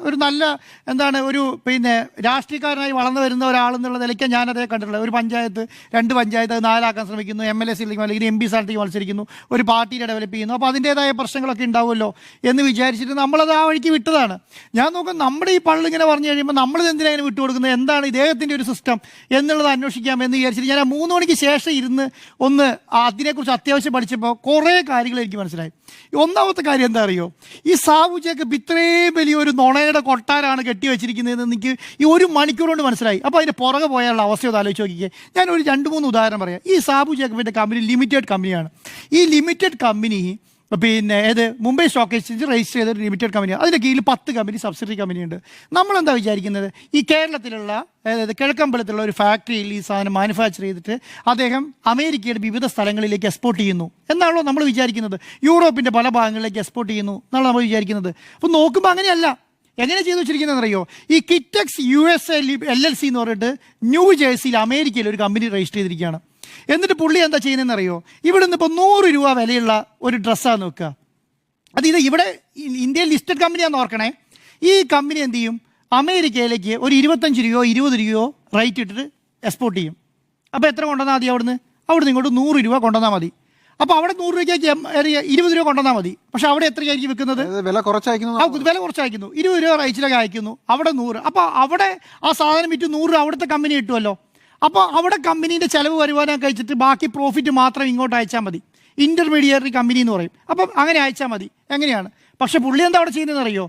ഒരു നല്ല എന്താണ് ഒരു പിന്നെ രാഷ്ട്രീയക്കാരനായി വളർന്നു വരുന്ന ഒരാളെന്നുള്ള നിലയ്ക്ക് ഞാനതേ കണ്ടിട്ടുള്ളത്. ഒരു പഞ്ചായത്ത് 2 പഞ്ചായത്ത് 4 ആക്കാൻ ശ്രമിക്കുന്നു, MLA സീറ്റിലേക്ക് അല്ലെങ്കിൽ MP സ്ഥാനത്തേക്ക് മത്സരിക്കുന്നു, ഒരു പാർട്ടിയെ ഡെവലപ്പ് ചെയ്യുന്നു. അപ്പോൾ അതിൻ്റേതായ പ്രശ്നങ്ങളൊക്കെ ഉണ്ടാവുമല്ലോ എന്ന് വിചാരിച്ചിട്ട് നമ്മളത് ആ വഴിക്ക് വിട്ടതാണ്. ഞാൻ നോക്കും നമ്മുടെ ഈ പള്ളിങ്ങനെ പറഞ്ഞു കഴിയുമ്പോൾ നമ്മളിത് എന്തിനാണ് അതിന് വിട്ടുകൊടുക്കുന്നത്, എന്താണ് ഇദ്ദേഹത്തിൻ്റെ ഒരു സിസ്റ്റം എന്നുള്ളത് അന്വേഷിക്കാം എന്ന് വിചാരിച്ചിട്ട് ഞാൻ 3 മണിക്ക് ശേഷം ഇരുന്ന് ഒന്ന് അതിനെക്കുറിച്ച് അത്യാവശ്യം പഠിച്ചപ്പോൾ കുറേ കാര്യങ്ങൾ എനിക്ക് മനസ്സിലായി. ഒന്നാമത്തെ കാര്യം എന്താ അറിയോ, ഈ സാബു ജേക്കബ് ഇത്രയും വലിയൊരു നുണയുടെ കൊട്ടാരാണ് കെട്ടിവെച്ചിരിക്കുന്നതെന്ന് എനിക്ക് ഈ 1 മണിക്കൂർ കൊണ്ട് മനസ്സിലായി. അപ്പോൾ അതിൻ്റെ പുറകെ പോയാലുള്ള അവസ്ഥ ഒന്ന് ആലോചിച്ച് നോക്കിക്കേ. ഞാനൊരു 2-3 ഉദാഹരണം പറയാം. ഈ സാബു ജേക്കബിൻ്റെ കമ്പനി ലിമിറ്റഡ് കമ്പനിയാണ്. ഈ ലിമിറ്റഡ് കമ്പനി പിന്നെ മുംബൈ സ്റ്റോക്ക് എക്സ്ചേഞ്ച് രജിസ്റ്റർ ചെയ്ത ഒരു ലിമിറ്റഡ് കമ്പനിയാണ്. അതിൻ്റെ കീഴിൽ 10 കമ്പനി സബ്സിഡറി കമ്പനിയുണ്ട്. നമ്മളെന്താ വിചാരിക്കുന്നത്, ഈ കേരളത്തിലുള്ള കിഴക്കമ്പലത്തിലുള്ള ഒരു ഫാക്ടറിയിൽ ഈ സാധനം മാനുഫാക്ചർ ചെയ്തിട്ട് അദ്ദേഹം അമേരിക്കയുടെ വിവിധ സ്ഥലങ്ങളിലേക്ക് എക്സ്പോർട്ട് ചെയ്യുന്നു എന്നാണല്ലോ നമ്മൾ വിചാരിക്കുന്നത്. യൂറോപ്പിൻ്റെ പല ഭാഗങ്ങളിലേക്ക് എക്സ്പോർട്ട് ചെയ്യുന്നു എന്നാണ് നമ്മൾ വിചാരിക്കുന്നത്. അപ്പോൾ നോക്കുമ്പോൾ അങ്ങനെയല്ല. എങ്ങനെ ചെയ്തു വെച്ചിരിക്കുന്നതെന്നറിയോ, ഈ കിറ്റക്സ് USA LLC എന്ന് പറഞ്ഞിട്ട് ന്യൂ ജേഴ്സിയിൽ അമേരിക്കയിൽ ഒരു കമ്പനി രജിസ്റ്റർ ചെയ്തിരിക്കുകയാണ്. എന്നിട്ട് പുള്ളി എന്താ ചെയ്യുന്നതെന്ന് അറിയോ, ഇവിടെ നിന്ന് ഇപ്പോൾ 100 രൂപ വിലയുള്ള ഒരു ഡ്രസ്സാണ് നോക്കുക. ഇത് ഇവിടെ ഇന്ത്യയിൽ ലിസ്റ്റഡ് കമ്പനിയാണെന്ന് ഓർക്കണേ. ഈ കമ്പനി എന്ത് ചെയ്യും, അമേരിക്കയിലേക്ക് ഒരു 25 രൂപയോ 20 രൂപയോ റേറ്റ് ഇട്ടിട്ട് എക്സ്പോർട്ട് ചെയ്യും. അപ്പോൾ എത്ര കൊണ്ടുവന്നാൽ മതി, അവിടുന്ന് ഇങ്ങോട്ട് 100 രൂപ കൊണ്ടുവന്നാൽ മതി. അപ്പോൾ അവിടെ 100 രൂപയ്ക്ക് 20 രൂപ കൊണ്ടുവന്നാൽ മതി. പക്ഷെ അവിടെ എത്രയായിരിക്കും വിൽക്കുന്നത്, വില കുറച്ച് അയക്കുന്നു. 20 രൂപ റേറ്റിലൊക്കെ അയക്കുന്നു, അവിടെ 100. അപ്പോൾ അവിടെ ആ സാധനം വിറ്റ് 100 രൂപ അവിടുത്തെ കമ്പനി കിട്ടുമല്ലോ. അപ്പോൾ അവിടെ കമ്പനീൻ്റെ ചിലവ് വരുമാനം കഴിച്ചിട്ട് ബാക്കി പ്രോഫിറ്റ് മാത്രം ഇങ്ങോട്ട് അയച്ചാൽ മതി. ഇൻ്റർമീഡിയറി കമ്പനി എന്ന് പറയും. അപ്പം അങ്ങനെ അയച്ചാൽ മതി. എങ്ങനെയാണ്? പക്ഷെ പുള്ളി എന്താ അവിടെ ചെയ്യുന്നതെന്ന് അറിയോ,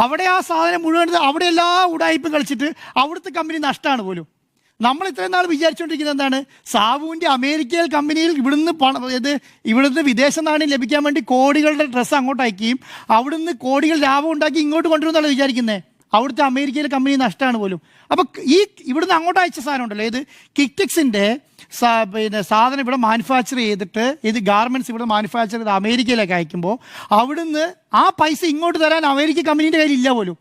അവിടെ ആ സാധനം മുഴുവൻ അവിടെ എല്ലാ ഉടായ്പും കളിച്ചിട്ട് അവിടുത്തെ കമ്പനി നഷ്ടമാണ് പോലും. നമ്മൾ ഇത്രയും നാൾ വിചാരിച്ചുകൊണ്ടിരിക്കുന്നത് എന്താണ്, സാബുവിൻ്റെ അമേരിക്കയിൽ കമ്പനിയിൽ ഇവിടുന്ന് വിദേശ നാണ്യം ലഭിക്കാൻ വേണ്ടി കോടികളുടെ ഡ്രസ്സ് അങ്ങോട്ട് അയക്കുകയും അവിടുന്ന് കോടികൾ ലാഭം ഉണ്ടാക്കി ഇങ്ങോട്ട് കൊണ്ടുവരുന്നതാണ് വിചാരിക്കുന്നത്. അവിടുത്തെ അമേരിക്കയിലെ കമ്പനി നഷ്ടമാണ് പോലും. അപ്പോൾ ഈ ഇവിടുന്ന് അങ്ങോട്ട് അയച്ച സാധനം ഉണ്ടല്ലോ, ഇത് കിറ്റക്സിൻ്റെ സാധനം ഇവിടെ മാനുഫാക്ചർ ചെയ്തിട്ട് ഗാർമെൻറ്റ്സ് ഇവിടെ മാനുഫാക്ചർ ചെയ്ത് അമേരിക്കയിലേക്ക് അയക്കുമ്പോൾ അവിടുന്ന് ആ പൈസ ഇങ്ങോട്ട് തരാൻ അമേരിക്ക കമ്പനീൻ്റെ കയ്യിൽ ഇല്ല പോലും.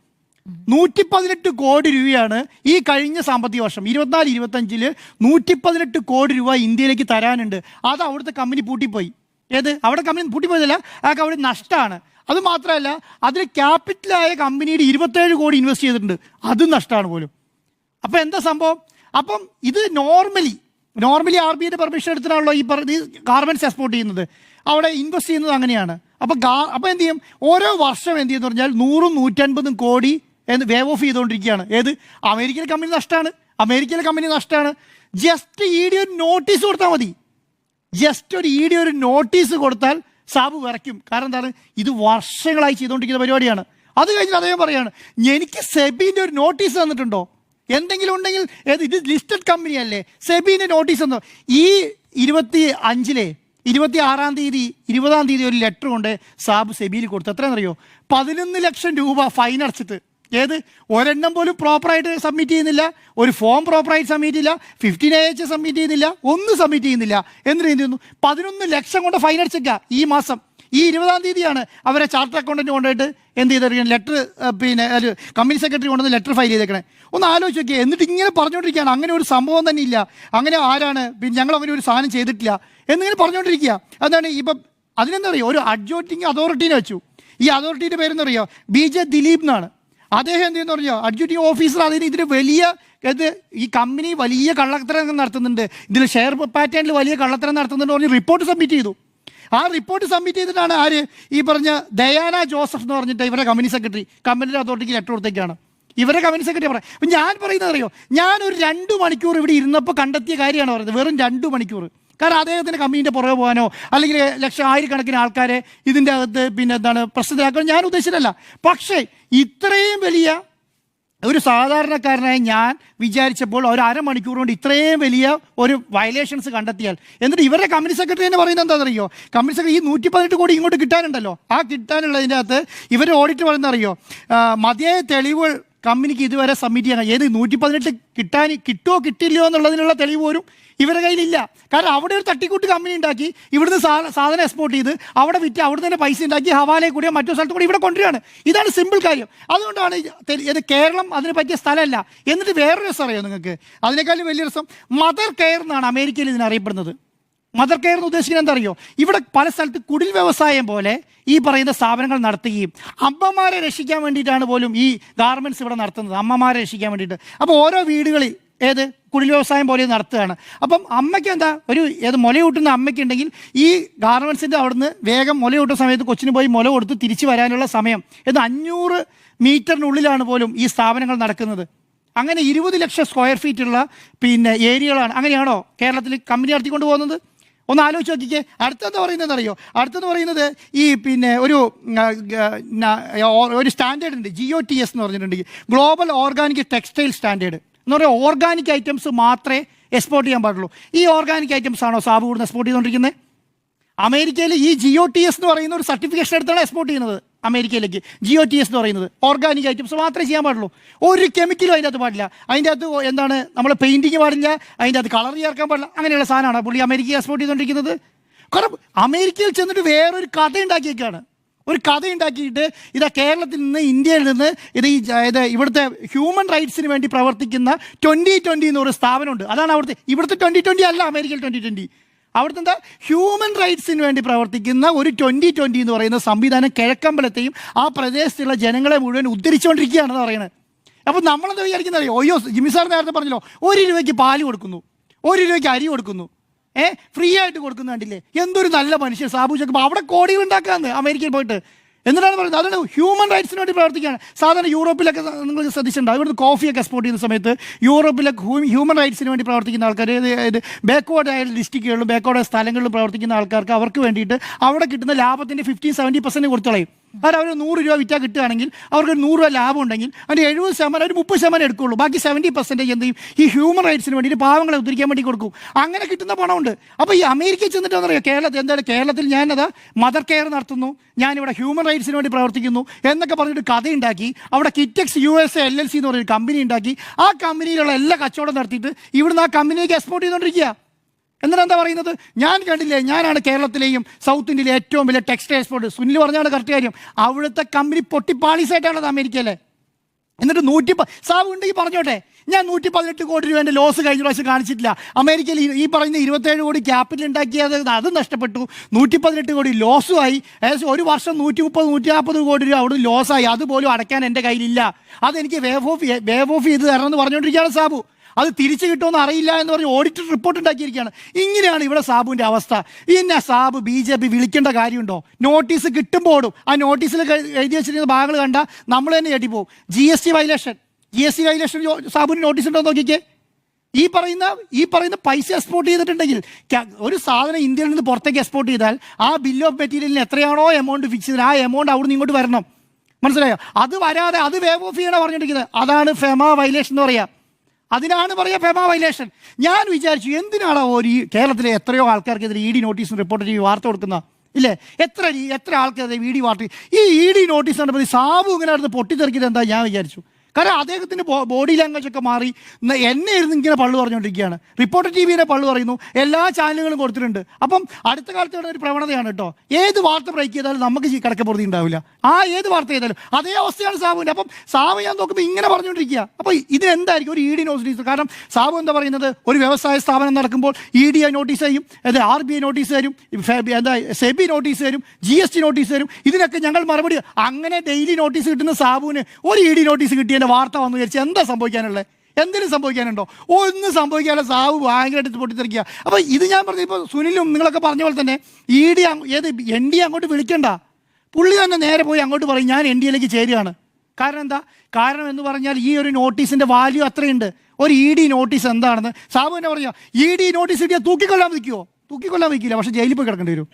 118 കോടി രൂപയാണ് ഈ കഴിഞ്ഞ സാമ്പത്തിക വർഷം 24-25 118 കോടി രൂപ ഇന്ത്യയിലേക്ക് തരാനുണ്ട്. അത് അവിടുത്തെ കമ്പനി പൂട്ടിപ്പോയി. അവിടെ കമ്പനി പൂട്ടിപ്പോയതല്ല, ആ കമ്പനി നഷ്ടമാണ്. അത് മാത്രമല്ല, അതിൽ ക്യാപിറ്റലായ കമ്പനിയുടെ 27 കോടി ഇൻവെസ്റ്റ് ചെയ്തിട്ടുണ്ട്, അതും നഷ്ടമാണ് പോലും. അപ്പോൾ എന്താ സംഭവം? അപ്പം ഇത് നോർമലി RBIയുടെ പെർമിഷൻ എടുത്തിട്ടാണല്ലോ ഈ ഗാർമെൻറ്റ്സ് എക്സ്പോർട്ട് ചെയ്യുന്നത്, അവിടെ ഇൻവെസ്റ്റ് ചെയ്യുന്നത് അങ്ങനെയാണ്. അപ്പോൾ എന്ത് ചെയ്യും, ഓരോ വർഷം എന്ത് ചെയ്യുമെന്ന് പറഞ്ഞാൽ 100-150 കോടി വേവ് ഓഫ് ചെയ്തുകൊണ്ടിരിക്കുകയാണ്. അമേരിക്കയിലെ കമ്പനി നഷ്ടമാണ്. ജസ്റ്റ് ED ഒരു നോട്ടീസ് കൊടുത്താൽ മതി. ഒരു നോട്ടീസ് കൊടുത്താൽ സാബു വിറയ്ക്കും. കാരണം എന്താണ്, ഇത് വർഷങ്ങളായി ചെയ്തുകൊണ്ടിരിക്കുന്ന പരിപാടിയാണ്. അത് കഴിഞ്ഞിട്ട് അദ്ദേഹം പറയാണ്, എനിക്ക് സെബിൻ്റെ ഒരു നോട്ടീസ് തന്നിട്ടുണ്ടോ, എന്തെങ്കിലും ഉണ്ടെങ്കിൽ ഇത് ലിസ്റ്റഡ് കമ്പനിയല്ലേ, സെബിൻ്റെ നോട്ടീസ് എന്നോ. ഈ 26-ാം തീയതി 20-ാം തീയതി ഒരു ലെറ്റർ കൊണ്ട് സാബു സെബിയിൽ കൊടുത്തു. എത്രയാണെന്നറിയോ, 11 ലക്ഷം രൂപ ഫൈൻ അടച്ചിട്ട്. ഒരെണ്ണം പോലും പ്രോപ്പറായിട്ട് സബ്മിറ്റ് ചെയ്യുന്നില്ല, ഒരു ഫോം പ്രോപ്പറായിട്ട് സബ്മിറ്റ് ചെയ്യില്ല, 15AH സബ്മിറ്റ് ചെയ്യുന്നില്ല, ഒന്നും സബ്മിറ്റ് ചെയ്യുന്നില്ല. എന്നിട്ട് എന്ത് ചെയ്യുന്നു, 11 ലക്ഷം കൊണ്ട് ഫൈൻ അടിച്ചേക്കുക. ഈ മാസം ഈ 20-ാം തീയതിയാണ് അവരെ ചാർട്ടർ അക്കൗണ്ടൻറ്റ് കൊണ്ടുപോയിട്ട് എന്ത് ചെയ്തിരിക്കണം, ലെറ്റർ കമ്പനി സെക്രട്ടറി കൊണ്ടുവന്ന് ലെറ്റർ ഫയൽ ചെയ്തേക്കണേ. ഒന്ന് ആലോചിച്ച് നോക്കിയാൽ. എന്നിട്ട് ഇങ്ങനെ പറഞ്ഞുകൊണ്ടിരിക്കുകയാണ്, അങ്ങനെ ഒരു സംഭവം തന്നെ ഇല്ല, അങ്ങനെ ഞങ്ങൾ അങ്ങനെ ഒരു സാധനം ചെയ്തിട്ടില്ല എന്നിങ്ങനെ പറഞ്ഞുകൊണ്ടിരിക്കുക. അതാണ് ഇപ്പം അതിനെന്താ പറയുക, ഒരു അഡ്ജുഡിങ് അതോറിറ്റീനെ വെച്ചു. ഈ അതോറിറ്റിയുടെ പേരെന്നറിയോ, BJ ദിലീപ് എന്നാണ്. അദ്ദേഹം എന്ത് ചെയ്യുന്ന പറഞ്ഞോ, അഡ്ജുഡിങ് ഓഫീസർ. ഇതിന് വലിയ ഈ കമ്പനി വലിയ കള്ളത്തരം നടത്തുന്നുണ്ട്, ഇതിൽ ഷെയർ പാറ്റേണിൽ വലിയ കള്ളത്തരം നടത്തുന്നുണ്ട് പറഞ്ഞ് റിപ്പോർട്ട് സബ്മിറ്റ് ചെയ്തു. ആ റിപ്പോർട്ട് സബ്മിറ്റ് ചെയ്തിട്ടാണ് ഈ പറഞ്ഞ ഡയാന ജോസഫ് എന്ന് പറഞ്ഞിട്ട് ഇവരുടെ കമ്പനി സെക്രട്ടറി കമ്പനിയുടെ അതോറിറ്റിക്ക് ലെറ്റർ കൊടുത്തേക്കാണ്. ഇവരുടെ കമ്പനി സെക്രട്ടറി പറയാം. അപ്പം ഞാൻ പറയുന്നത് അറിയോ, ഞാനൊരു 2 മണിക്കൂർ ഇവിടെ ഇരുന്നപ്പോൾ കണ്ടെത്തിയ കാര്യമാണ് പറയുന്നത്. വെറും 2 മണിക്കൂർ. കാരണം അദ്ദേഹത്തിൻ്റെ കമ്പനീൻ്റെ പുറകെ പോകാനോ അല്ലെങ്കിൽ ആയിരക്കണക്കിന് ആൾക്കാരെ ഇതിൻ്റെ അകത്ത് പ്രശ്നത്തിലാക്കാൻ ഞാൻ ഉദ്ദേശിച്ചിട്ടല്ല. പക്ഷേ ഇത്രയും വലിയ ഒരു സാധാരണക്കാരനായി ഞാൻ വിചാരിച്ചപ്പോൾ ഒരു അരമണിക്കൂർ കൊണ്ട് ഇത്രയും വലിയ ഒരു വയലേഷൻസ് കണ്ടെത്തിയാൽ, എന്നിട്ട് ഇവരുടെ കമ്പനി സെക്രട്ടറി തന്നെ പറയുന്നത് എന്താണെന്നറിയോ, കമ്പനി സെക്രട്ടറി ഈ 118 കോടി ഇങ്ങോട്ട് കിട്ടാനുണ്ടല്ലോ, ആ കിട്ടാനുള്ളതിൻ്റെ അകത്ത് ഇവരുടെ ഓഡിറ്റ് പറയുന്നത് അറിയോ, മതിയായ തെളിവുകൾ കമ്പനിക്ക് ഇതുവരെ സബ്മിറ്റ് ചെയ്യാൻ 118 കിട്ടുമോ കിട്ടില്ലയോ എന്നുള്ളതിനുള്ള തെളിവ് പോലും ഇവരുടെ കയ്യിലില്ല. കാരണം അവിടെ ഒരു തട്ടിക്കൂട്ട് കമ്പനി ഉണ്ടാക്കി ഇവിടുന്ന് സാധനം എക്സ്പോർട്ട് ചെയ്ത് അവിടെ വിറ്റ് അവിടെ തന്നെ പൈസ ഉണ്ടാക്കി ഹവാലയിൽ കൂടിയോ മറ്റൊരു സ്ഥലത്ത് കൂടി ഇവിടെ കൊണ്ടുവരികയാണ്. ഇതാണ് സിമ്പിൾ കാര്യം. അതുകൊണ്ടാണ് ഇത് കേരളം അതിന് പറ്റിയ സ്ഥലമല്ല. എന്നിട്ട് വേറൊരു രസം അറിയാം നിങ്ങൾക്ക്, അതിനേക്കാളും വലിയ രസം, മദർ കെയർ എന്നാണ് അമേരിക്കയിൽ ഇതിനറിയപ്പെടുന്നത്. മദർ കെയർ എന്ന് ഉദ്ദേശിക്കുന്നത് എന്താ അറിയോ? ഇവിടെ പല സ്ഥലത്ത് കുടിൽ വ്യവസായം പോലെ ഈ പറയുന്ന സ്ഥാപനങ്ങൾ നടത്തുകയും അമ്മമാരെ രക്ഷിക്കാൻ വേണ്ടിയിട്ടാണ് പോലും ഈ ഗാർമെൻറ്റ്സ് ഇവിടെ നടത്തുന്നത്, അമ്മമാരെ രക്ഷിക്കാൻ വേണ്ടിയിട്ട്. അപ്പോൾ ഓരോ വീടുകളിൽ കുടിൽ വ്യവസായം പോലെ നടത്തുകയാണ്. അപ്പം അമ്മയ്ക്ക് എന്താ മുലയൂട്ടുന്ന അമ്മയ്ക്കുണ്ടെങ്കിൽ ഈ ഗാർമെൻറ്റ്സിൻ്റെ അവിടുന്ന് വേഗം മുലയൂട്ടുന്ന സമയത്ത് കൊച്ചിന് പോയി മുല കൊടുത്ത് തിരിച്ചു വരാനുള്ള സമയം 500 മീറ്ററിനുള്ളിലാണ് പോലും ഈ സ്ഥാപനങ്ങൾ നടക്കുന്നത്. അങ്ങനെ 20 ലക്ഷം സ്ക്വയർ ഫീറ്റുള്ള ഏരിയകളാണ്. അങ്ങനെയാണോ കേരളത്തിൽ കമ്പനി നടത്തിക്കൊണ്ട് പോകുന്നത്? ഒന്ന് ആലോചിച്ച് നോക്കിക്കേ. അടുത്തെന്ന് പറയുന്നത് അറിയോ? അടുത്തെന്ന് പറയുന്നത് ഈ ഒരു സ്റ്റാൻഡേർഡ് ഉണ്ട്, GOTS എന്ന് പറഞ്ഞിട്ടുണ്ടെങ്കിൽ ഗ്ലോബൽ ഓർഗാനിക് ടെക്സ്റ്റൈൽ സ്റ്റാൻഡേർഡ് എന്ന് പറയുക. ഓർഗാനിക് ഐറ്റംസ് മാത്രമേ എക്സ്പോർട്ട് ചെയ്യാൻ പാടുള്ളൂ. ഈ ഓർഗാനിക് ഐറ്റംസ് ആണോ സാബു കൂടുന്ന എക്സ്പോർട്ട് ചെയ്തുകൊണ്ടിരിക്കുന്നത്? അമേരിക്കയിൽ ഈ GOTS എന്ന് പറയുന്ന ഒരു സർട്ടിഫിക്കേഷൻ എടുത്താണ് എക്സ്പോർട്ട് ചെയ്യുന്നത് അമേരിക്കയിലേക്ക്. GOTS എന്ന് പറയുന്നത് ഓർഗാനിക് ഐറ്റംസ് മാത്രമേ ചെയ്യാൻ പാടുള്ളൂ. ഒരു കെമിക്കലും അതിൻ്റെ അകത്ത് പാടില്ല. അതിൻ്റെ അകത്ത് നമ്മൾ പെയിൻറ്റിങ് പാടില്ല, അതിൻ്റെ അകത്ത് കളർ ചേർക്കാൻ പാടില്ല. അങ്ങനെയുള്ള സാധനമാണ് പുള്ളി അമേരിക്കയിൽ എക്സ്പോർട്ട് ചെയ്തുകൊണ്ടിരിക്കുന്നത്. കാരണം അമേരിക്കയിൽ ചെന്നിട്ട് വേറൊരു കഥ ഉണ്ടാക്കിയേക്കാണ്. ഒരു കഥ ഉണ്ടാക്കിയിട്ട് കേരളത്തിൽ നിന്ന്, ഇന്ത്യയിൽ നിന്ന് ഇവിടുത്തെ ഹ്യൂമൻ റൈറ്റ്സിന് വേണ്ടി പ്രവർത്തിക്കുന്ന 2020 എന്നൊരു സ്ഥാപനമുണ്ട്. അതാണ് ഇവിടുത്തെ 2020 അല്ല അമേരിക്കയിൽ 2020. അവിടുത്തെ എന്താ ഹ്യൂമൻ റൈറ്റ്സിന് വേണ്ടി പ്രവർത്തിക്കുന്ന ഒരു 2020 എന്ന് പറയുന്ന സംവിധാനം കിഴക്കമ്പലത്തെയും ആ പ്രദേശത്തുള്ള ജനങ്ങളെ മുഴുവൻ ഉദ്ധരിച്ചുകൊണ്ടിരിക്കുകയാണെന്ന് പറയുന്നത്. അപ്പോൾ നമ്മളെന്താ വിചാരിക്കുന്നത് അറിയോ? അയ്യോ, ജിമ്മി സാർ നേരത്തെ പറഞ്ഞല്ലോ, 1 രൂപയ്ക്ക് പാല് കൊടുക്കുന്നു, 1 രൂപയ്ക്ക് അരി കൊടുക്കുന്നു, ഫ്രീ ആയിട്ട് കൊടുക്കുന്ന കണ്ടില്ലേ? എന്തൊരു നല്ല മനുഷ്യൻ സാബു ജേക്കബ്. അവിടെ കോടികൾ ഉണ്ടാക്കാന്ന് അമേരിക്കയിൽ പോയിട്ട്. എന്നിട്ടാണ് പറയുന്നത് അതാണ് ഹ്യൂമൻ റൈറ്റ്സിന് വേണ്ടി പ്രവർത്തിക്കുകയാണ്. സാധാരണ യൂറോപ്പിലൊക്കെ നിങ്ങൾ ശ്രദ്ധിച്ചിട്ടുണ്ടാവും, ഇവിടുന്ന് കോഫിയൊക്കെ എക്സ്പോർട്ട് ചെയ്യുന്ന സമയത്ത് യൂറോപ്പിലൊക്കെ ഹ്യൂമൻ റൈറ്റ്സിന് വേണ്ടി പ്രവർത്തിക്കുന്ന ആൾക്കാർ, ബാക്ക്വേർഡ് ആയ ഡിസ്ട്രിക്റ്റുകളിലും ബാക്ക്വേർഡ് ആയ സ്ഥലങ്ങളിലും പ്രവർത്തിക്കുന്ന ആൾക്കാർക്ക് അവർക്ക് വേണ്ടിയിട്ട് അവിടെ കിട്ടുന്ന ലാഭത്തിൻ്റെ 50-70% കൊടുത്തോളയും. കാരണം അവർ 100 രൂപ വിറ്റാൽ കിട്ടുകയാണെങ്കിൽ അവർക്ക് 100 രൂപ ലാഭം ഉണ്ടെങ്കിൽ അതിൻ്റെ 70%, ഒരു 30% എടുക്കുകയുള്ളൂ. ബാക്കി 70% എന്ത് ചെയ്യും? ഈ ഹ്യൂമൻ റൈറ്റ്സിന് വേണ്ടിയിട്ട് പാവങ്ങളെ ഉദ്ധരിക്കാൻ വേണ്ടി കൊടുക്കും. അങ്ങനെ കിട്ടുന്ന പണമുണ്ട്. അപ്പോൾ ഈ അമേരിക്കയിൽ ചെന്നിട്ട് അറിയാം കേരളത്തിൽ ഞാനതാ മദർ കെയർ നടത്തുന്നു, ഞാനിവിടെ ഹ്യൂമൻ റൈറ്റ്സിന് വേണ്ടി പ്രവർത്തിക്കുന്നു എന്നൊക്കെ പറഞ്ഞിട്ട് കഥയുണ്ടാക്കി അവിടെ കിറ്റെക്സ് USA LLC എന്ന് പറഞ്ഞൊരു കമ്പനി ഉണ്ടാക്കി ആ കമ്പനിയിലുള്ള എല്ലാ കച്ചവടം നടത്തിയിട്ട് ഇവിടുന്ന് ആ കമ്പനിയിലേക്ക് എക്സ്പോർട്ട് ചെയ്തുകൊണ്ടിരിക്കുക. എന്നിട്ട് എന്താ പറയുന്നത്? ഞാൻ കണ്ടില്ലേ, ഞാനാണ് കേരളത്തിലെയും സൗത്ത് ഇന്ത്യയിലെ ഏറ്റവും വലിയ ടെക്സ്റ്റൈൽ എക്സ്പോർട്ട്. സുനിൽ പറഞ്ഞാണ് കറക്റ്റ് കാര്യം. അവിടുത്തെ കമ്പനി പൊട്ടിപ്പാളീസായിട്ടാണത് അമേരിക്കയിലെ. എന്നിട്ട് സാബു ഉണ്ടെങ്കിൽ പറഞ്ഞോട്ടെ, ഞാൻ 118 കോടി രൂപേൻ്റെ ലോസ് കഴിഞ്ഞ പ്രാവശ്യം കാണിച്ചിട്ടില്ല. അമേരിക്കയിൽ ഈ പറയുന്ന 27 കോടി ക്യാപിറ്റൽ ഉണ്ടാക്കിയത് അത് നഷ്ടപ്പെട്ടു, 118 കോടി ലോസുമായി. ഏകദേശം ഒരു വർഷം 130-140 കോടി രൂപ അവിടെ ലോസായി. അതുപോലും അടയ്ക്കാൻ എൻ്റെ കയ്യിലില്ല. അതെനിക്ക് വേവ് ഓഫ് ചെയ്ത് തരണമെന്ന് പറഞ്ഞുകൊണ്ടിരിക്കുകയാണ് സാബു. അത് തിരിച്ചു കിട്ടുമെന്ന് അറിയില്ല എന്ന് പറഞ്ഞ് ഓഡിറ്റ് റിപ്പോർട്ട് ഉണ്ടാക്കിയിരിക്കുകയാണ്. ഇങ്ങനെയാണ് ഇവിടെ സാബുവിൻ്റെ അവസ്ഥ. ഇന്ന സാബു BJP വിളിക്കേണ്ട കാര്യമുണ്ടോ? നോട്ടീസ് കിട്ടുമ്പോഴും ആ നോട്ടീസിൽ എഴുതി വെച്ചിരിക്കുന്ന ഭാഗങ്ങൾ കണ്ടാൽ നമ്മൾ തന്നെ ഞെട്ടിപ്പോവും. GST വയലേഷൻ സാബുവിന് നോട്ടീസ് ഉണ്ടോ നോക്കിക്കേ. ഈ പറയുന്ന പൈസ എക്സ്പോർട്ട് ചെയ്തിട്ടുണ്ടെങ്കിൽ ഒരു സാധനം ഇന്ത്യയിൽ നിന്ന് പുറത്തേക്ക് എക്സ്പോർട്ട് ചെയ്താൽ ആ ബില്ല് ഓഫ് മെറ്റീരിയലിന് എത്രയാണോ എമൗണ്ട് ഫിക്സ് ചെയ്തത് ആ എമൗണ്ട് അവിടെ നിന്ന് ഇങ്ങോട്ട് വരണം. മനസ്സിലായോ? അത് വരാതെ അത് വേവ് ഓഫ് ചെയ്യണം പറഞ്ഞിരിക്കുന്നത്. അതാണ് ഫെമ വയലേഷൻ എന്ന് പറയുക. അതിനാണ് പറയുക ഫെമ വയലേഷൻ. ഞാൻ വിചാരിച്ചു എന്തിനാണ് കേരളത്തിലെ എത്രയോ ആൾക്കാർക്കെതിരെ ED നോട്ടീസും റിപ്പോർട്ട് ചെയ്ത് വാർത്ത കൊടുക്കുന്ന ഇല്ലേ? എത്ര ആൾക്കെതിരെ ED വാർത്ത. ഈ ED നോട്ടീസ് കണ്ടപ്പോൾ സാബു ഇങ്ങനെ അടുത്ത് പൊട്ടിത്തെറിക്കുന്നത് എന്താ ഞാൻ വിചാരിച്ചു. കാരണം അദ്ദേഹത്തിൻ്റെ ബോഡി ലാംഗ്വേജ് ഒക്കെ മാറി എന്നെ ഇരുന്ന് ഇങ്ങനെ പള്ളു പറഞ്ഞുകൊണ്ടിരിക്കുകയാണ്. റിപ്പോർട്ടർ TVനെ പള്ളു പറയുന്നു, എല്ലാ ചാനലുകളും കൊടുത്തിട്ടുണ്ട്. അപ്പം അടുത്ത കാലത്ത് ഒരു പ്രവണതയാണ് കേട്ടോ. ഏത് വാർത്ത ബ്രേക്ക് ചെയ്താലും നമുക്ക് കടക്കപ്പുറത്തി ഉണ്ടാവില്ല. ഏത് വാർത്ത ചെയ്താലും അതേ അവസ്ഥയാണ് സാബുവിൻ്റെ. അപ്പം സാബു ഞാൻ നോക്കുമ്പോൾ ഇങ്ങനെ പറഞ്ഞുകൊണ്ടിരിക്കുക. അപ്പോൾ ഇതിനെന്തായിരിക്കും ഒരു ED നോട്ടീസ്? കാരണം സാബു എന്താ പറയുന്നത്, ഒരു വ്യവസായ സ്ഥാപനം നടക്കുമ്പോൾ ED നോട്ടീസ് ചെയ്യും, RBI നോട്ടീസ് തരും, SEBI നോട്ടീസ് തരും, GST നോട്ടീസ് തരും. ഇതിനൊക്കെ ഞങ്ങൾ മറുപടി. അങ്ങനെ ഡെയിലി നോട്ടീസ് കിട്ടുന്ന സാബുവിന് ഒരു ED നോട്ടീസ് കിട്ടിയ വാർത്ത വന്നു വിചാരിച്ച് എന്താ സംഭവിക്കാനുള്ളത്? എന്തെങ്കിലും സംഭവിക്കാനുണ്ടോ? ഒന്നും സംഭവിക്കാതെ സാബു ഭയങ്കരമായിട്ട് പൊട്ടിത്തെറിക്കുക. അപ്പോൾ ഇത് ഞാൻ പറഞ്ഞു, ഇപ്പോൾ സുനിലും നിങ്ങളൊക്കെ പറഞ്ഞ പോലെ തന്നെ ND അങ്ങോട്ട് വിളിക്കണ്ട. പുള്ളി തന്നെ നേരെ പോയി അങ്ങോട്ട് പറയും ഞാൻ NDയിലേക്ക് ചേരുകയാണ്. കാരണം എന്താ? കാരണം എന്ന് പറഞ്ഞാൽ ഈ ഒരു നോട്ടീസിൻ്റെ വാല്യൂ അത്രയുണ്ട്. ഒരു ED നോട്ടീസ് എന്താണെന്ന് സാബു തന്നെ പറയുക. ED നോട്ടീസ് കിട്ടിയാൽ തൂക്കിക്കൊല്ലാൻ വയ്ക്കുമോ? തൂക്കിക്കൊല്ലാൻ വയ്ക്കില്ല, പക്ഷേ ജയിലിൽ പോയി കിടക്കേണ്ടി വരും.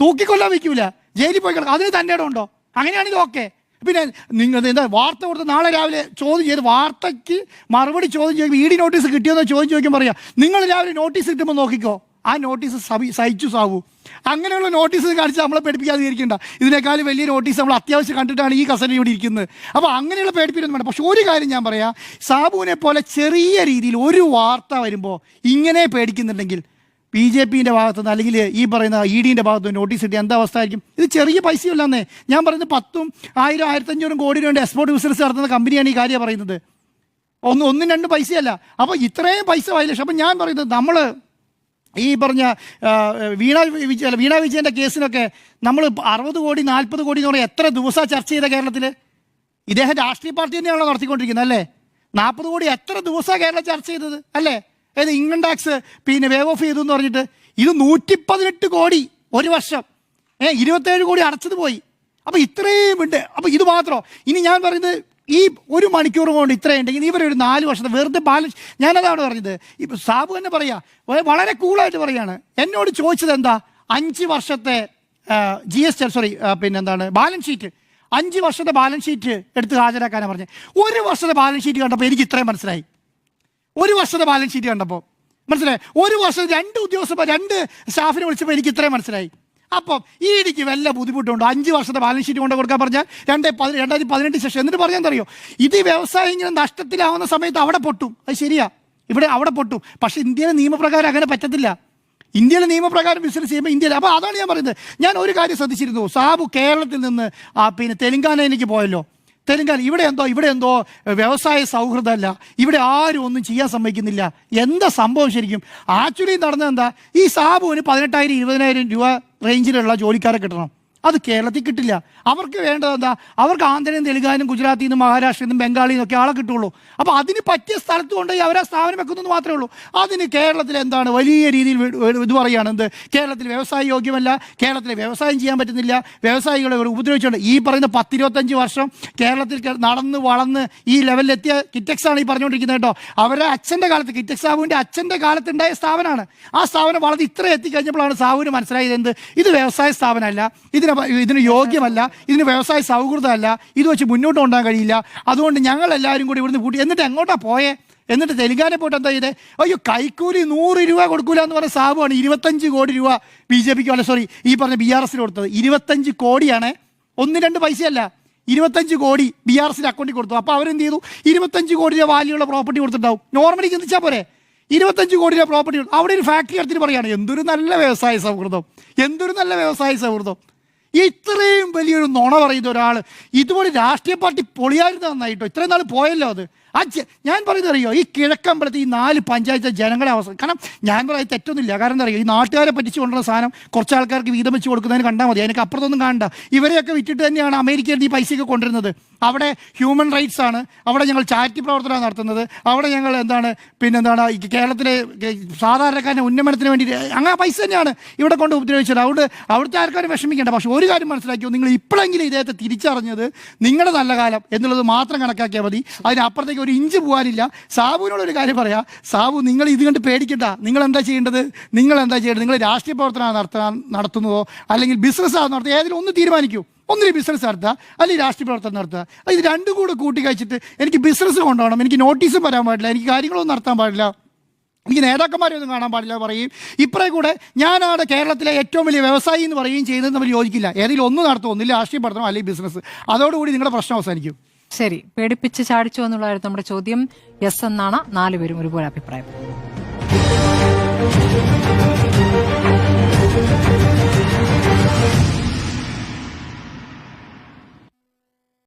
തൂക്കിക്കൊല്ലാൻ വയ്ക്കൂല, ജയിലിൽ പോയി കിടക്കും. അതിന് തൻ്റെ ഇടം ഉണ്ടോ? അങ്ങനെയാണെങ്കിൽ ഓക്കെ. പിന്നെ നിങ്ങൾ എന്താ വാർത്ത കൊടുത്ത് നാളെ രാവിലെ ചോദ്യം ചെയ്ത് വാർത്തയ്ക്ക് മറുപടി ചോദ്യം ചോദിക്കുമ്പോൾ ED നോട്ടീസ് കിട്ടിയെന്നോ ചോദിക്കുമ്പോൾ പറയാം നിങ്ങൾ രാവിലെ നോട്ടീസ് കിട്ടുമ്പോൾ നോക്കിക്കോ ആ നോട്ടീസ് സഹിച്ചു സാവൂ. അങ്ങനെയുള്ള നോട്ടീസ് കാണിച്ച് നമ്മളെ പേടിപ്പിക്കാതെ ഇരിക്കണ്ട. ഇതിനേക്കാളും വലിയ നോട്ടീസ് നമ്മൾ അത്യാവശ്യം കണ്ടിട്ടാണ് ഈ കസേര ഇവിടെ ഇരിക്കുന്നത്. അപ്പോൾ അങ്ങനെയുള്ള പേടിപ്പിക്കൊന്നും വേണ്ട. പക്ഷെ ഒരു കാര്യം ഞാൻ പറയാം, സാബുവിനെ പോലെ ചെറിയ രീതിയിൽ ഒരു വാർത്ത വരുമ്പോൾ ഇങ്ങനെ പേടിക്കുന്നുണ്ടെങ്കിൽ BJPൻ്റെ ഭാഗത്തുനിന്ന് അല്ലെങ്കിൽ ഈ പറയുന്ന EDൻ്റെ ഭാഗത്തുനിന്ന് നോട്ടീസ് കിട്ടിയ എന്താ അവസ്ഥ ആയിരിക്കും? ഇത് ചെറിയ പൈസയല്ലെന്നേ ഞാൻ പറയുന്നത്. 10,000, 1,000, 1,500 കോടി രൂപ എക്സ്പോർട്ട് ബിസിനസ് നടത്തുന്ന കമ്പനിയാണ് ഈ കാര്യം പറയുന്നത്. ഒന്നും 2 പൈസയല്ല. അപ്പോൾ ഇത്രയും പൈസ വയലേഷൻ. അപ്പം ഞാൻ പറയുന്നത് നമ്മൾ ഈ പറഞ്ഞ വീണ വിജയൻ്റെ കേസിനൊക്കെ നമ്മൾ 60 കോടി 40 കോടി എന്ന് പറഞ്ഞാൽ എത്ര ദിവസമാണ് ചർച്ച ചെയ്ത കേരളത്തിൽ? ഇദ്ദേഹം രാഷ്ട്രീയ പാർട്ടി തന്നെയാണല്ലോ നടത്തിക്കൊണ്ടിരിക്കുന്നത് അല്ലേ? 40 കോടി എത്ര ദിവസമാണ് കേരളം ചർച്ച ചെയ്തത് അല്ലേ? അതായത് ഇൻകം ടാക്സ് പിന്നെ വേവ് ഓഫ് ചെയ്തു എന്ന് പറഞ്ഞിട്ട് ഇത് 118 കോടി ഒരു വർഷം, 27 കോടി അടച്ചത് പോയി. അപ്പോൾ ഇത്രയും ഉണ്ട്. അപ്പോൾ ഇത് മാത്രം ഇനി ഞാൻ പറയുന്നത് ഈ 1 മണിക്കൂർ കൊണ്ട് ഇത്രയുണ്ടെങ്കിൽ ഇവരൊരു 4 വർഷത്തെ വെറുതെ ബാലൻസ്. ഞാനതാണ് പറഞ്ഞത്. ഇപ്പം സാബു തന്നെ പറയാ, വളരെ കൂളായിട്ട് പറയാണ്. എന്നോട് ചോദിച്ചത് എന്താ, 5 വർഷത്തെ പിന്നെന്താണ് ബാലൻസ് ഷീറ്റ്, 5 വർഷത്തെ ബാലൻസ് ഷീറ്റ് എടുത്ത് ഹാജരാക്കാനാണ് പറഞ്ഞത്. 1 വർഷത്തെ ബാലൻസ് ഷീറ്റ് കണ്ടപ്പോൾ എനിക്ക് ഇത്രയും മനസ്സിലായി. 1 വർഷത്തെ ബാലൻസ് ഷീറ്റ് കണ്ടപ്പോൾ മനസ്സിലായി. 1 വർഷം 2 സ്റ്റാഫിനെ വിളിച്ചപ്പോൾ എനിക്ക് ഇത്രയും മനസ്സിലായി. അപ്പം ഇടിക്ക് വല്ല ബുദ്ധിമുട്ടുണ്ടോ? 5 വർഷത്തെ ബാലൻസ് ഷീറ്റ് കൊണ്ട് കൊടുക്കാൻ പറഞ്ഞാൽ 2018 ശേഷം എന്നിട്ട് പറയാൻ അറിയോ, ഇത് വ്യവസായം ഇങ്ങനെ നഷ്ടത്തിലാവുന്ന സമയത്ത് അവിടെ പൊട്ടും. അത് ശരിയാ, ഇവിടെ അവിടെ പൊട്ടും. പക്ഷേ ഇന്ത്യയിലെ നിയമപ്രകാരം അങ്ങനെ പറ്റത്തില്ല. ഇന്ത്യയിലെ നിയമപ്രകാരം ബിസിനസ് ചെയ്യുമ്പോൾ ഇന്ത്യയിൽ. അപ്പോൾ അതാണ് ഞാൻ പറയുന്നത്. ഞാൻ ഒരു കാര്യം ശ്രദ്ധിച്ചിരുന്നു, സാബു കേരളത്തിൽ നിന്ന് പിന്നെ തെലങ്കാനയിലേക്ക് പോയല്ലോ. തെലങ്കാന ഇവിടെ എന്തോ വ്യവസായ സൗഹൃദമല്ല, ഇവിടെ ആരും ഒന്നും ചെയ്യാൻ സമ്മതിക്കുന്നില്ല. എന്താ സംഭവം ശരിക്കും? ആക്ച്വലി നടന്നത് എന്താ, ഈ സാബുവിന് 18,000 20,000 രൂപ റേഞ്ചിലുള്ള ജോലിക്കാരെ കിട്ടണം. അത് കേരളത്തിൽ കിട്ടില്ല. അവർക്ക് വേണ്ടത് എന്താ, അവർക്ക് ആന്ധ്രയും തെലുങ്കാനും ഗുജറാത്തിൽ നിന്നും മഹാരാഷ്ട്രയിൽ നിന്നും ബംഗാളിൽ നിന്നൊക്കെ ആളെ കിട്ടുള്ളൂ. അപ്പോൾ അതിന് പറ്റിയ സ്ഥലത്ത് കൊണ്ടുപോയി അവരെ സ്ഥാപനം വെക്കുന്നത് മാത്രമേ ഉള്ളൂ. അതിന് കേരളത്തിൽ എന്താണ് വലിയ രീതിയിൽ ഇത് പറയുകയാണ്, എന്ത് കേരളത്തിൽ വ്യവസായ യോഗ്യമല്ല, കേരളത്തിൽ വ്യവസായം ചെയ്യാൻ പറ്റുന്നില്ല, വ്യവസായികളെ ഉപദ്രവിച്ചുകൊണ്ട് ഈ പറയുന്ന 10-25 വർഷം കേരളത്തിൽ നടന്ന് വളർന്ന് ഈ ലെവലിലെത്തിയ കിറ്റക്സ് ആണ് ഈ പറഞ്ഞുകൊണ്ടിരിക്കുന്നത് കേട്ടോ. അവരുടെ അച്ഛൻ്റെ കാലത്ത്, കിറ്റക്സ് സാബുവിൻ്റെ അച്ഛൻ്റെ കാലത്തുണ്ടായ സ്ഥാപനമാണ്. ആ സ്ഥാപനം വളർന്ന് ഇത്ര എത്തിക്കഴിഞ്ഞപ്പോഴാണ് സാബുവിന് മനസ്സിലായത് എന്ത്, ഇത് വ്യവസായ സ്ഥാപനമല്ല, ഇതിന് യോഗ്യമല്ല, ഇതിന് വ്യവസായ സൗഹൃദമല്ല, ഇത് വെച്ച് മുന്നോട്ട് കൊണ്ടുപോകാൻ കഴിയില്ല. അതുകൊണ്ട് ഞങ്ങളെല്ലാവരും കൂടി ഇവിടുന്ന് കൂട്ടി. എന്നിട്ട് എങ്ങോട്ടാ പോയേ? എന്നിട്ട് തെലുങ്കാന പോയിട്ട് എന്താ ചെയ്തേ? അയ്യോ, കൈക്കൂലി 100 രൂപ കൊടുക്കൂല എന്ന് പറഞ്ഞ സാബുവാണ് 25 കോടി രൂപ BJPക്ക്, അല്ല സോറി ഈ പറഞ്ഞ BRSന് കൊടുത്തത്. 25 കോടിയാണ്, 1-2 പൈസയല്ല, 25 കോടി BRSന്റെ അക്കൗണ്ടിൽ കൊടുത്തു. അപ്പോൾ അവരെന്ത് ചെയ്തു? 25 കോടി രൂപ വാല്യുള്ള പ്രോപ്പർട്ടി കൊടുത്തിട്ടുണ്ടാവും. നോർമലി ചിന്തിച്ചാൽ പോരെ, 25 കോടി രൂപ പ്രോപ്പർട്ടി. അവിടെ ഒരു ഫാക്ടറി എടുത്തിട്ട് പറയുകയാണ്, എന്തൊരു നല്ല വ്യവസായ സൗഹൃദം, എന്തൊരു നല്ല വ്യവസായ സൗഹൃദം. ഇത്രയും വലിയൊരു നുണ പറയുന്ന ഒരാൾ ഇതുപോലെ രാഷ്ട്രീയ പാർട്ടി പൊളിയായിരുന്നു നന്നായിട്ടോ. ഇത്രയും നാൾ പോയല്ലോ അത്. ഞാൻ പറയുന്നത് അറിയോ, ഈ കിഴക്കമ്പലത്ത് ഈ 4 പഞ്ചായത്ത് ജനങ്ങളെ അവസരം, കാരണം ഞാൻ പറയുന്നത് തെറ്റൊന്നുമില്ല. കാരണം എന്താ അറിയോ, ഈ നാട്ടുകാരെ പറ്റിച്ചു കൊണ്ടുള്ള സാധനം കുറച്ച് ആൾക്കാർക്ക് വീതം വെച്ച് കൊടുക്കുന്നതിന് കണ്ടാൽ മതി, എനിക്ക് അപ്പുറത്തൊന്നും കാണണ്ട. ഇവരെയൊക്കെ വിറ്റിട്ട് തന്നെയാണ് അമേരിക്കയിൽ ഈ പൈസയൊക്കെ കൊണ്ടുവരുന്നത്. അവിടെ ഹ്യൂമൻ റൈറ്റ്സ് ആണ്, അവിടെ ഞങ്ങൾ ചാരിറ്റി പ്രവർത്തനമാണ് നടത്തുന്നത്, അവിടെ ഞങ്ങൾ പിന്നെന്താണ് ഈ കേരളത്തിലെ സാധാരണക്കാരൻ്റെ ഉന്നമനത്തിന് വേണ്ടിയിട്ട് അങ്ങനെ പൈസ തന്നെയാണ് ഇവിടെ കൊണ്ട് ഉപദ്രവിച്ചത്. അതുകൊണ്ട് അവിടുത്തെ ആൾക്കാർ വിഷമിക്കേണ്ട. പക്ഷേ ഒരു കാര്യം മനസ്സിലാക്കിയോ, നിങ്ങൾ ഇപ്പോഴെങ്കിലും ഇദ്ദേഹത്തെ തിരിച്ചറിഞ്ഞത് നിങ്ങളുടെ നല്ല കാലം എന്നുള്ളത് മാത്രം കണക്കാക്കിയാൽ മതി. അതിനപ്പുറത്തേക്ക് ഒരു ഇഞ്ച് പോകാനില്ല. സാബുവിനോട് ഒരു കാര്യം പറയാം, സാബു നിങ്ങൾ ഇത് കണ്ട് പേടിക്കണ്ട. നിങ്ങൾ എന്താ ചെയ്യേണ്ടത്? നിങ്ങൾ രാഷ്ട്രീയ പ്രവർത്തനം നടത്തുന്നതോ അല്ലെങ്കിൽ ബിസിനസ്സാണ് നടത്തുക, ഏതെങ്കിലും ഒന്ന് തീരുമാനിക്കൂ. ഒന്നിന് ബിസിനസ് നടത്തുക, അല്ലെങ്കിൽ രാഷ്ട്രീയ പ്രവർത്തനം നടത്തുക. ഇത് രണ്ടും കൂടെ കൂട്ടി കഴിച്ചിട്ട് എനിക്ക് ബിസിനസ് കൊണ്ടുപോകണം, എനിക്ക് നോട്ടീസും വരാൻ പാടില്ല, എനിക്ക് കാര്യങ്ങളൊന്നും നടത്താൻ പാടില്ല, എനിക്ക് നേതാക്കന്മാരെയൊന്നും കാണാൻ പാടില്ല പറയും. ഇപ്പറേ കൂടെ ഞാനാണ് കേരളത്തിലെ ഏറ്റവും വലിയ വ്യവസായി എന്ന് പറയുകയും ചെയ്യുന്നത് നമ്മൾ യോജിക്കില്ല. ഏതെങ്കിലും ഒന്ന് നടത്തുമോ, ഒന്നില്ല രാഷ്ട്രീയ പ്രവർത്തനം അല്ലെങ്കിൽ ബിസിനസ്. അതോടുകൂടി നിങ്ങളുടെ പ്രശ്നം അവസാനിക്കും. ശരി, പേടിപ്പിച്ച് ചാടിച്ചു എന്നുള്ളതായിരുന്നു നമ്മുടെ ചോദ്യം. യെസ് എന്നാണ് 4 പേരും ഒരുപോലെ അഭിപ്രായം.